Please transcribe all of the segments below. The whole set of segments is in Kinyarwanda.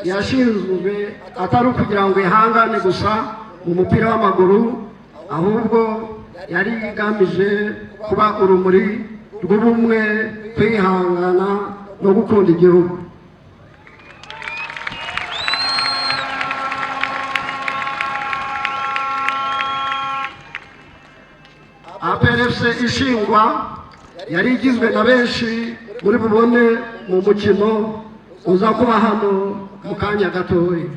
yashinzwe atari ukugira ngo ihangane gusa mu mupira w'amaguru, ahubwo yari igamije kuba urumuri rw'ubumwe, kwihangana no gukunda igihugu. APRFC ishingwa yari igizwe na benshi muri bubone mu mukino uza kuba hano mu kanya gatoya.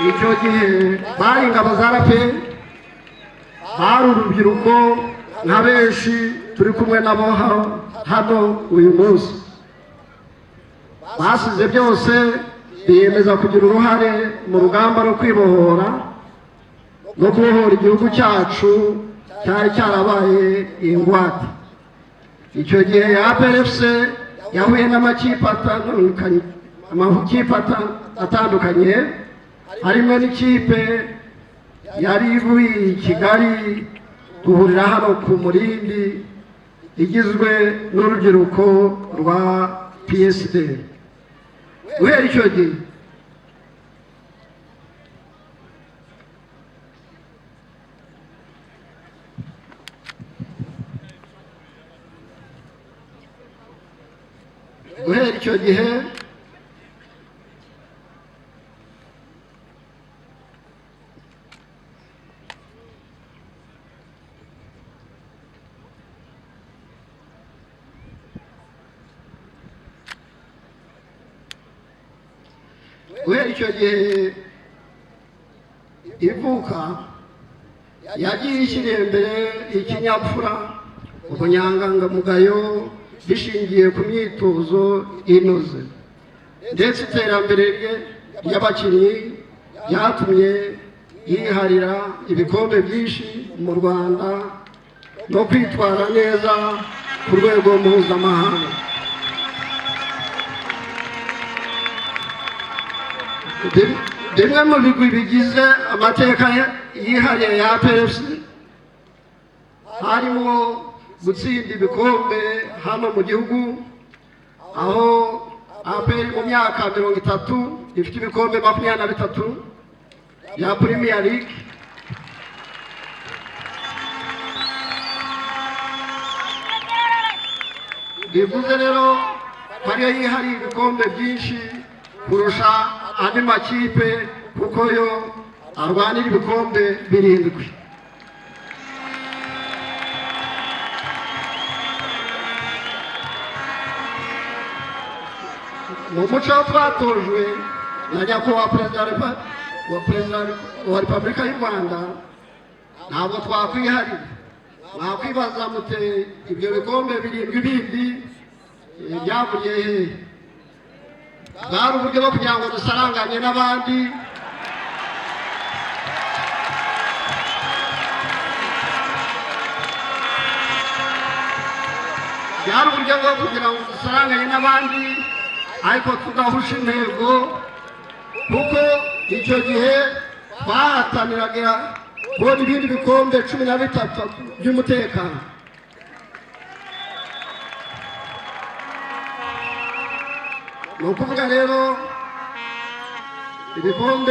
Icyo gihe bari ingabo za RP, bari urubyiruko nka benshi turi kumwe nabo hano uyu munsi. Basize byose biyemeza kugira uruhare mu rugamba rwo kwibohora no kubohora igihugu cyacu cyari cyarabaye ingwate. Icyo gihe APRFC yahuye n'amakipe atandukanye, harimo n'ikipe yari ivuye i Kigali duhurira hano ku Murindi, igizwe n'urubyiruko rwa PSD. Guhera icyo gihe ivuka yagiye ishyira imbere ikinyabupfura, ubunyangamugayo bishingiye ku myitozo inoze, ndetse iterambere ry'abakinnyi ryatumye yiharira ibikombe byinshi mu Rwanda no kwitwara neza ku rwego mpuzamahanga. Bimwe mu bigwi bigize amateka yihariye ya APRFC harimo gutsinda ibikombe hano mu gihugu, aho APR mu myaka 30 ifite ibikombe 23 ya Premier League, bivuze rero ariyo yihariye ibikombe byinshi kurusha andi makipe, kuko yo arwanira ibikombe 7. Mu muco twatojwe na nyakubahwa perezida wa Repubulika y'u Rwanda, ntabwo twakwiharira. Mwakwibaza mute ibyo bikombe 7 bindi byavuye hehe? Bwari uburyo bwo kugira ngo dusaranganye n'abandi, ariko tugahusha intego, kuko icyo gihe twahataniraga kubona ibindi bikombe 13 by'umutekano. Ni ukuvuga rero ibikombe